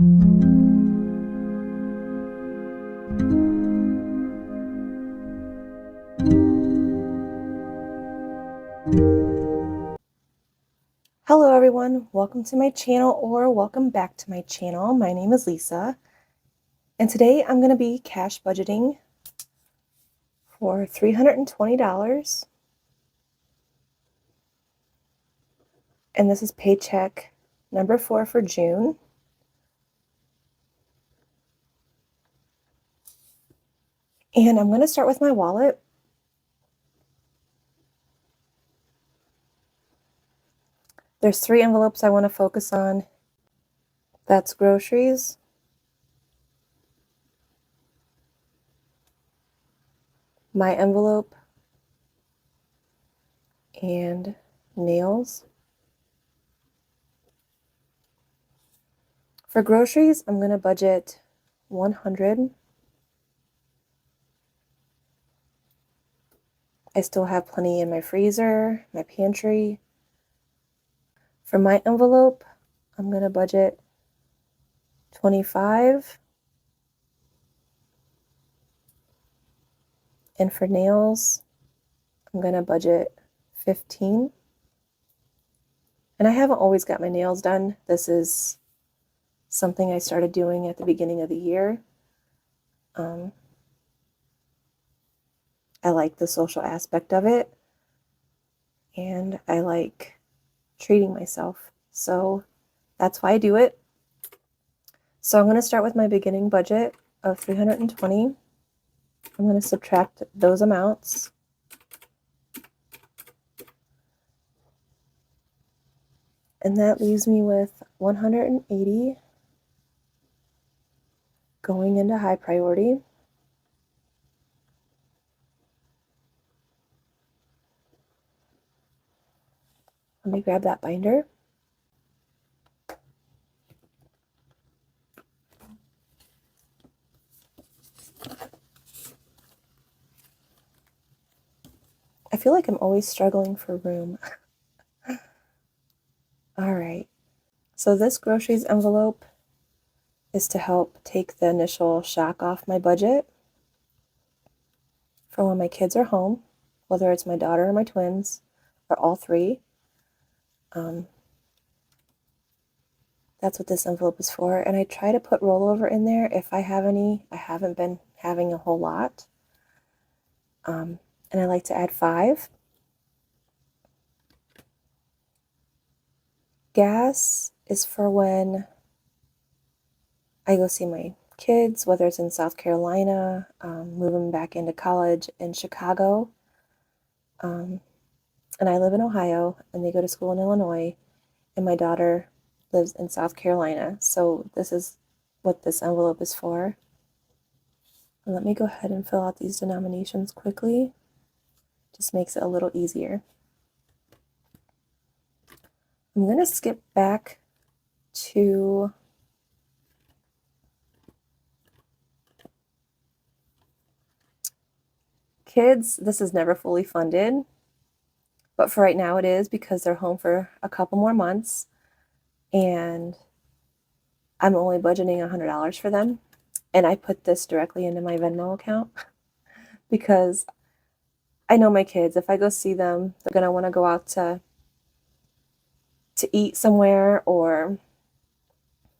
Hello everyone, welcome to my channel or welcome back to my channel. My name is Lisa and today I'm going to be cash budgeting for $320 and this is paycheck number 4 for June. And I'm going to start with my wallet. There's 3 envelopes I want to focus on. That's groceries, my envelope, and nails. For groceries, I'm going to budget $100. I still have plenty in my freezer, my pantry. For my envelope, I'm going to budget $25. And for nails, I'm going to budget $15. And I haven't always got my nails done. This is something I started doing at the beginning of the year. I like the social aspect of it. And I like treating myself. So that's why I do it. So I'm going to start with my beginning budget of $320. I'm going to subtract those amounts. And that leaves me with $180 going into high priority. Let me grab that binder. I feel like I'm always struggling for room. All right. So this groceries envelope is to help take the initial shock off my budget for when my kids are home, whether it's my daughter or my twins, or all 3. That's what this envelope is for. And I try to put rollover in there if I have any. I haven't been having a whole lot. And I like to add 5. Gas is for when I go see my kids, whether it's in South Carolina, moving back into college in Chicago. And I live in Ohio, and they go to school in Illinois, and my daughter lives in South Carolina. So this is what this envelope is for. And let me go ahead and fill out these denominations quickly. Just makes it a little easier. I'm going to skip back to kids. This is never fully funded, but for right now it is because they're home for a couple more months and I'm only budgeting $100 for them. And I put this directly into my Venmo account because I know my kids, if I go see them, they're going to want to go out to eat somewhere or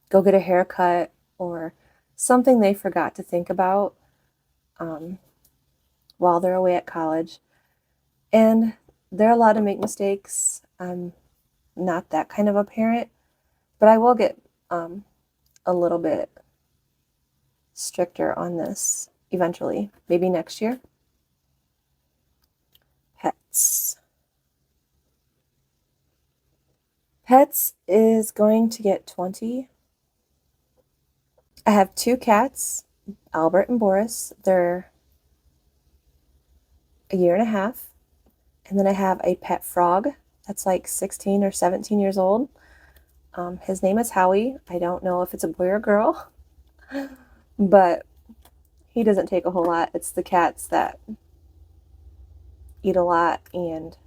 go get a haircut or something they forgot to think about while they're away at college. And they're allowed to make mistakes. I'm not that kind of a parent, but I will get a little bit stricter on this eventually, maybe next year. Pets. Pets is going to get 20. I have 2 cats, Albert and Boris. They're a year and a half. And then I have a pet frog that's like 16 or 17 years old. His name is Howie. I don't know if it's a boy or girl, but he doesn't take a whole lot. It's the cats that eat a lot and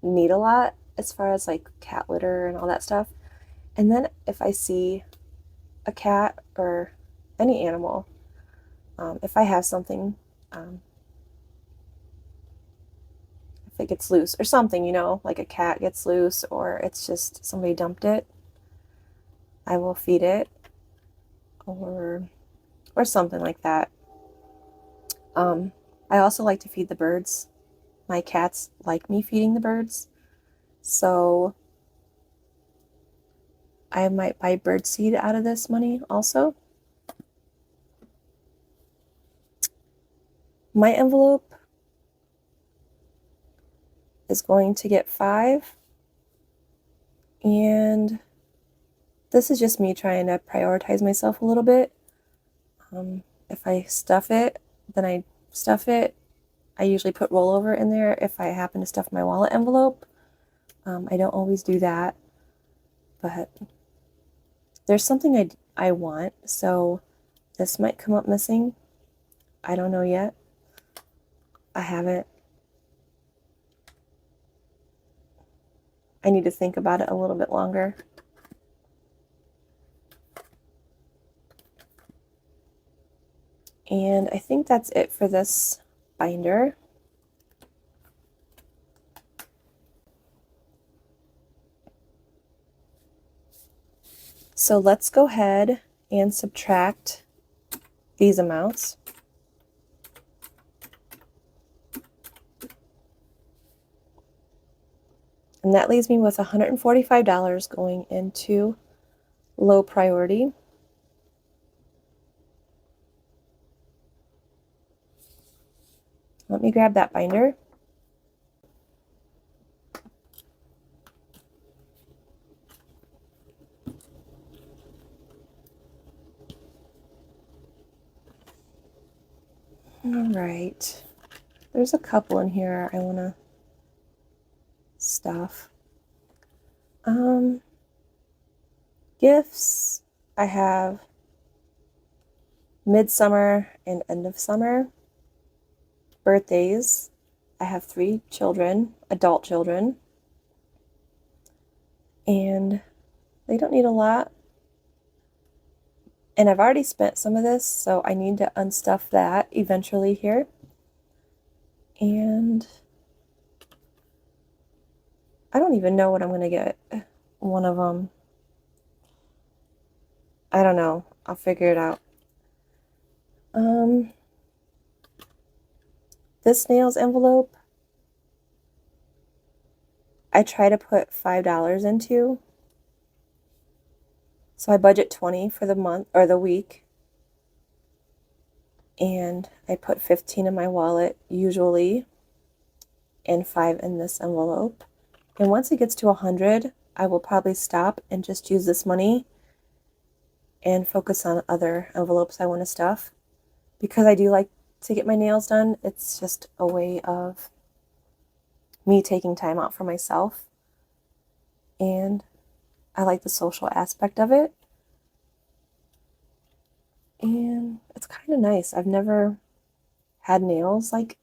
need a lot as far as like cat litter and all that stuff. And then if I see a cat or any animal, if I have something, if it gets loose or something, like a cat gets loose or it's just somebody dumped it, I will feed it or something like that. I also like to feed the birds. My cats like me feeding the birds, so I might buy bird seed out of this money also. My envelope is going to get 5, and this is just me trying to prioritize myself a little bit. If I stuff it, then I stuff it. I usually put rollover in there if I happen to stuff my wallet envelope. I don't always do that, but there's something I want, so this might come up missing. I don't know yet. I need to think about it a little bit longer. And I think that's it for this binder. So let's go ahead and subtract these amounts. And that leaves me with $145 going into low priority. Let me grab that binder. All right. There's a couple in here I want to stuff. Gifts, I have midsummer and end of summer. Birthdays, I have 3 children, adult children, and they don't need a lot. And I've already spent some of this, so I need to unstuff that eventually here. And I don't even know what I'm going to get. One of them. I don't know. I'll figure it out. This nails envelope, I try to put $5 into. So I budget $20 for the month or the week. And I put $15 in my wallet usually and $5 in this envelope. And once it gets to $100, I will probably stop and just use this money and focus on other envelopes I want to stuff. Because I do like to get my nails done, it's just a way of me taking time out for myself. And I like the social aspect of it. And it's kind of nice. I've never had nails like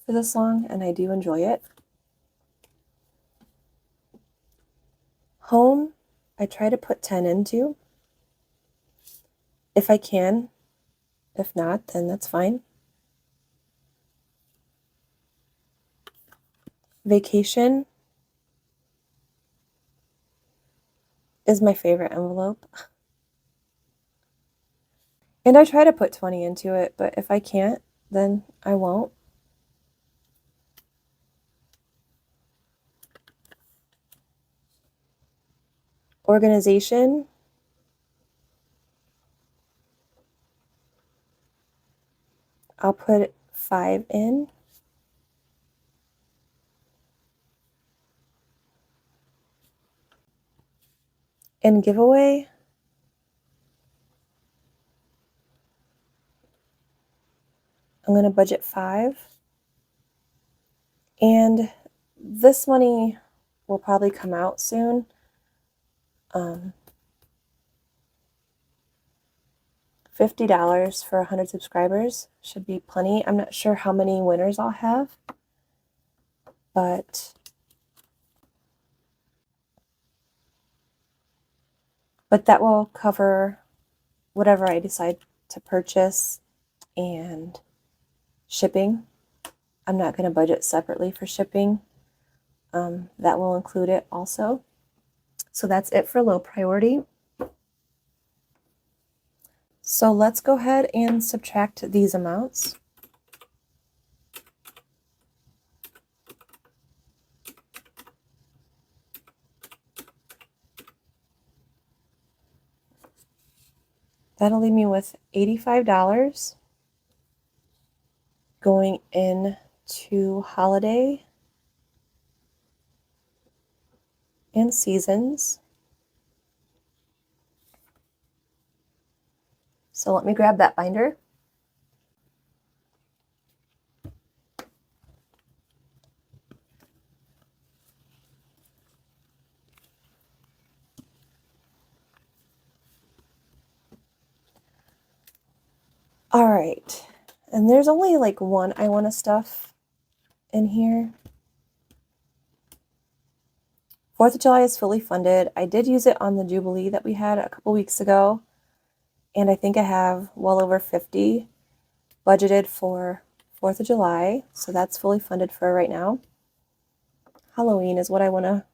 for this long, and I do enjoy it. Home, I try to put 10 into. If I can. If not, then that's fine. Vacation is my favorite envelope. And I try to put 20 into it, but if I can't, then I won't. Organization, I'll put 5 in. And giveaway, I'm going to budget 5. And this money will probably come out soon. $50 for 100 subscribers should be plenty. I'm not sure how many winners I'll have, but that will cover whatever I decide to purchase and shipping. I'm not going to budget separately for shipping. That will include it also. So that's it for low priority. So let's go ahead and subtract these amounts. That'll leave me with $85 going into holiday and seasons. So let me grab that binder. All right, and there's only like one I want to stuff in here. 4th of July is fully funded. I did use it on the Jubilee that we had a couple weeks ago, and I think I have well over 50 budgeted for 4th of July, so that's fully funded for right now. Halloween is what I want to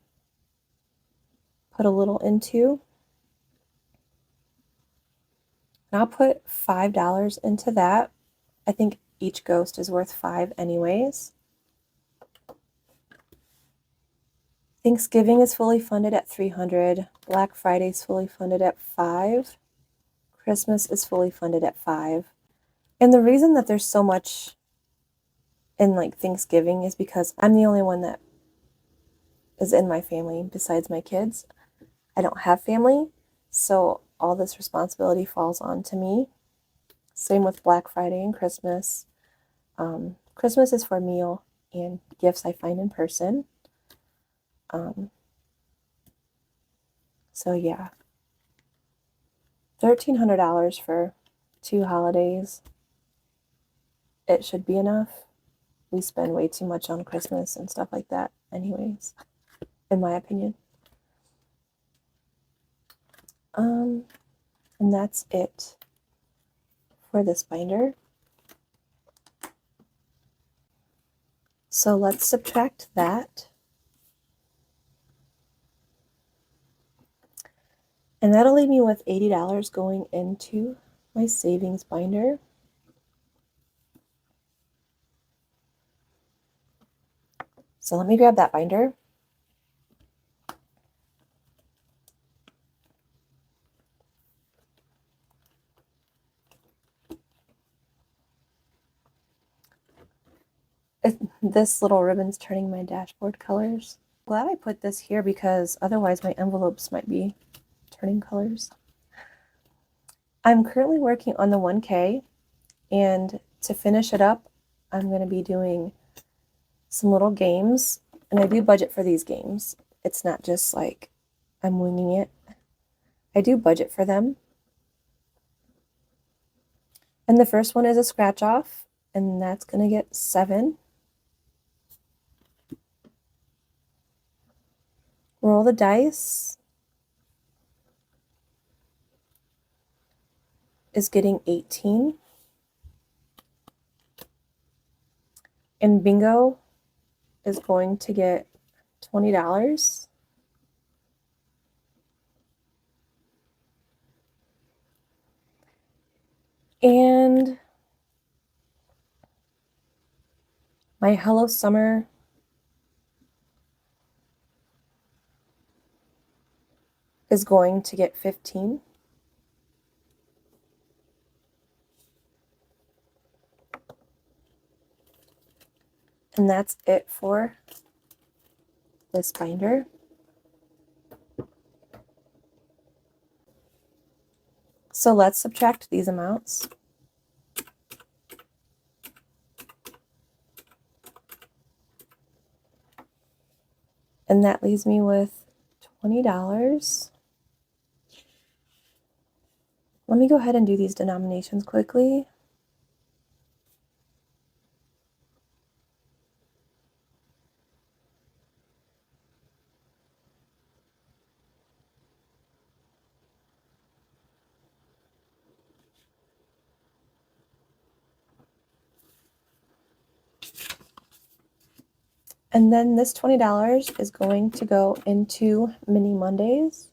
put a little into. And I'll put $5 into that. I think each ghost is worth $5 anyways. Thanksgiving is fully funded at $300. Black Friday is fully funded at $5. Christmas is fully funded at $5. And the reason that there's so much in like Thanksgiving is because I'm the only one that is in my family besides my kids. I don't have family, so all this responsibility falls on to me. Same with Black Friday and Christmas. Christmas is for meal and gifts I find in person. So yeah, $1,300 for 2 holidays. It should be enough. We spend way too much on Christmas and stuff like that anyways, in my opinion. And that's it for this binder. So let's subtract that. And that'll leave me with $80 going into my savings binder. So let me grab that binder. This little ribbon's turning my dashboard colors. Glad I put this here because otherwise my envelopes might be turning colors. I'm currently working on the 1K, and to finish it up, I'm going to be doing some little games, and I do budget for these games. It's not just like I'm winging it. I do budget for them. And the first one is a scratch off, and that's going to get 7. Roll the dice is getting 18. And bingo is going to get $20. And my Hello Summer is going to get 15. And that's it for this binder. So let's subtract these amounts. And that leaves me with $20. Let me go ahead and do these denominations quickly. And then this $20 is going to go into Mini Mondays.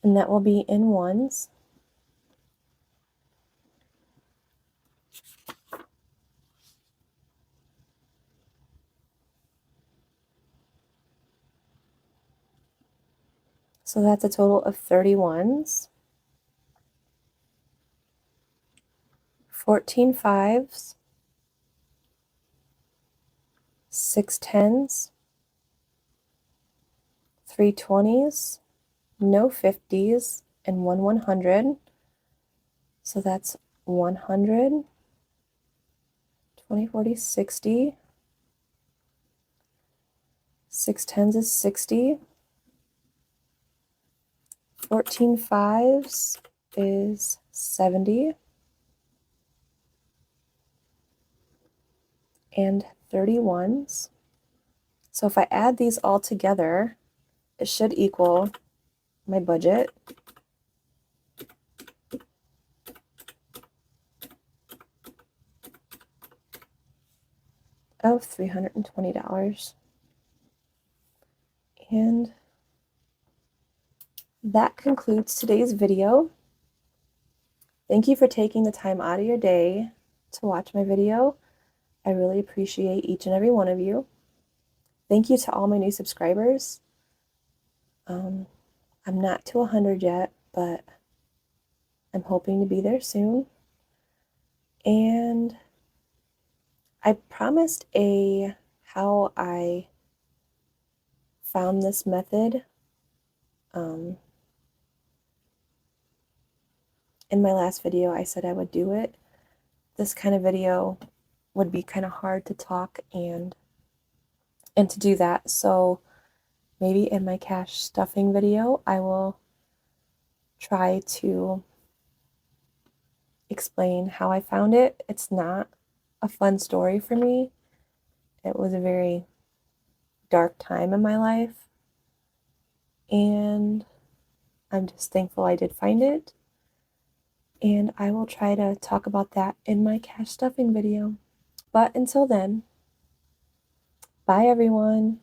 And that will be in ones. So that's a total of 30 ones, 14 fives, 6 tens, 3 20s, no 50s, and 1 100. So that's 100, 20, 40, 60. 6 tens is 60. 14 fives is 70. And 30 ones. So if I add these all together, it should equal my budget of $320. And that concludes today's video. Thank you for taking the time out of your day to watch my video. I really appreciate each and every one of you. Thank you to all my new subscribers. I'm not to 100 yet, but I'm hoping to be there soon. And I promised a how I found this method in my last video. I said I would do it. This kind of video would be kind of hard to talk and to do that. So maybe in my cash stuffing video, I will try to explain how I found it. It's not a fun story for me. It was a very dark time in my life, and I'm just thankful I did find it. And I will try to talk about that in my cash stuffing video. But until then, bye everyone.